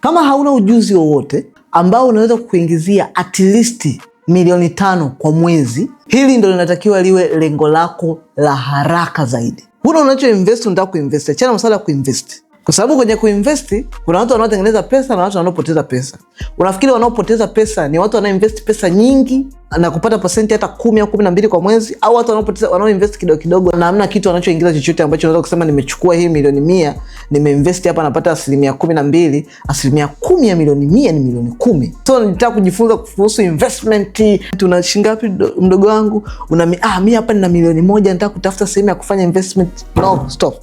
Kama hauna ujuzi wowote ambao unaweza kukuingizia at least milioni 5 kwa mwezi, hili ndio linatakiwa liwe lengo lako la haraka zaidi. Huna unacho invest, unataka kuinvest, achana masuala ya kuinvest. Kwa sababu kwenye kuinvest kuna watu wanaotengeneza pesa na watu wanaopoteza pesa. Unafikiri wanaopoteza pesa ni watu wanaoinvest pesa nyingi na kupata percent hata 10 au 12 kwa mwezi, au watu wanaoinvest kidogo kidogo na hamna kitu wanachoingiza chochote ambacho unaweza kusema nimechukua hii milioni 100 nimeinvest hapa napata 12%, 10% ya milioni 100 ni milioni 10. So nitaka kujifunza kuhusu investment. Tuna shilingi ngapi mdogo wangu? Mimi hapa nina milioni 1 nataka kutafuta sehemu ya kufanya investment. No, stop.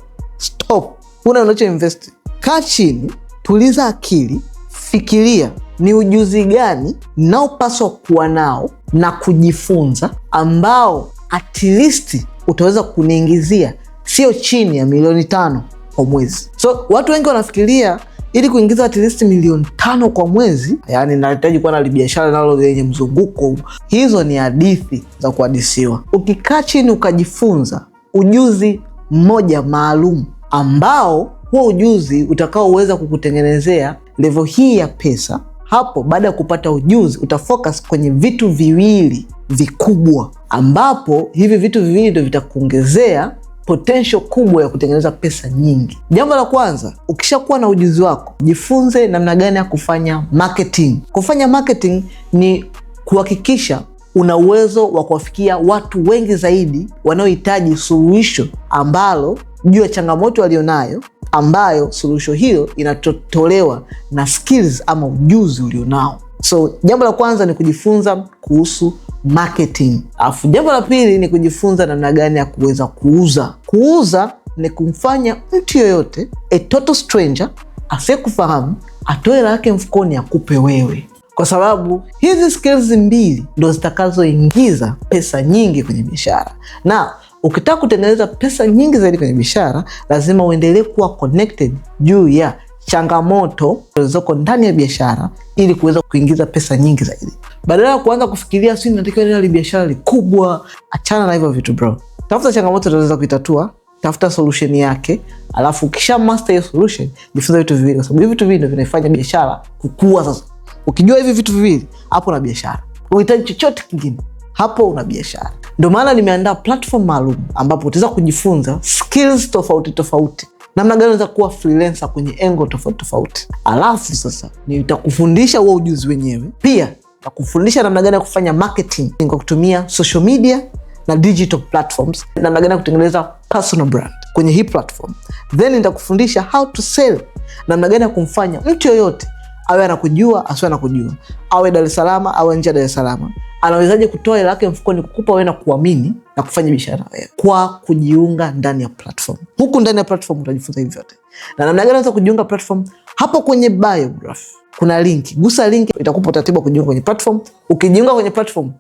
Una unacho invest. Kaa chini, tuliza akili, fikiria ni ujuzi gani naopaswa kuwa nao na kujifunza ambao at least utaweza kuniingizia sio chini ya milioni 5 kwa mwezi. So watu wengi wanafikiria ili kuingiza at least milioni 5 kwa mwezi, yani nahitaji kuwa na biashara nalo lenye mzunguko. Hizo ni hadithi za kuhadisiwa. Ukikaa chini ukajifunza ujuzi mmoja maalum ambao huo ujuzi utakaoweza kukutengenezea level hii ya pesa, hapo baada ya kupata ujuzi utafocus kwenye vitu viwili vikubwa, ambapo hivi vitu viwili ndio vitakuongezea potential kubwa ya kutengeneza pesa nyingi. Jambo la kwanza, ukishakuwa na ujuzi wako, jifunze namna gani ya kufanya marketing. Kufanya marketing ni kuhakikisha una uwezo wa kuwafikia watu wengi zaidi wanaohitaji suluhisho ambalo juu ya changamoto walionayo, ambayo suluhisho hiyo inatolewa na skills ama ujuzi ulionao. So jambo la kwanza ni kujifunza kuhusu marketing. Alafu jambo la pili ni kujifunza namna gani ya kuweza kuuza. Kuuza ni kumfanya mtu yoyote, a total stranger, asiyekufahamu, atoe hela yake mfukoni akupe wewe. Kwa sababu hizi skills mbili ndo zitakazoingiza pesa nyingi kwenye biashara. Na ukitaka kutengeneza pesa nyingi zaidi kwenye biashara, lazima uendelee kuwa connected juu ya changamoto zilizoko ndani ya biashara ili kuweza kuingiza pesa nyingi zaidi. Badala ya kuanza kufikiria sisi tunatakiwa nini biashara kubwa, achana na hivyo vitu bro. Tafuta changamoto unaweza kuitatua, tafuta solution yake, alafu kisha master hiyo solution, jifunza vitu viwili, kwa sababu hivi vitu viwili ndio vinafanya biashara kukua. Sasa ukijua hivi vitu viwili, hapo una biashara. Unahitaji chochote kingine, hapo una biashara. Ndio maana nimeandaa platform maalum ambapo utaweza kujifunza skills tofauti, namna gani unaweza kuwa freelancer kwenye engo tofauti. Alafu sasa nitakufundisha huo ujuzi wenyewe. Pia nitakufundisha namna gani ya kufanya marketing kwa kutumia social media na digital platforms, namna gani ya kutengeneza personal brand kwenye hii platform. Then nitakufundisha how to sell, namna gani ya kumfanya mtu yoyote awe anakujua asiwe anakujua, awe Dar es Salaam awe nje ya Dar es Salaam, anawezaje kutoa hela yake mfukoni kukupa wewe na kuamini na kufanya biashara wewe kwa kujiunga ndani ya platform. Huku ndani ya platform utajifunza hivi vyote. Na namna gani unaweza kujiunga platform? Hapo kwenye biography kuna link. Gusa link, itakupa utaratibu wa kujiunga kwenye platform. Ukijiunga kwenye platform,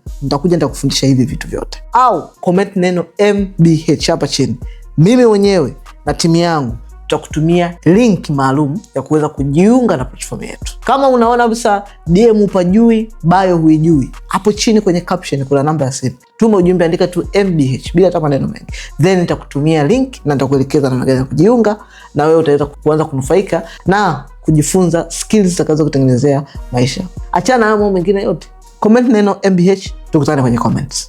nitakufundisha hivi vitu vyote. Au comment neno MBH hapa chini. Mimi mwenyewe na timu yangu tutakutumia link maalum ya kuweza kujiunga na platform yetu. Kama unaona bisa DM upajui, bio huijui, hapo chini kwenye caption kuna namba ya simu. Tuma ujumbe, andika tu MBH bila hata maneno mengi. Then nitakutumia link na nitakuelekeza namna gani ya kujiunga, na wewe utaweza kuanza kunufaika na kujifunza skills zitakazo kutengenezea maisha. Achana na mambo mengine yote. Comment neno MBH, tukutane kwenye comments.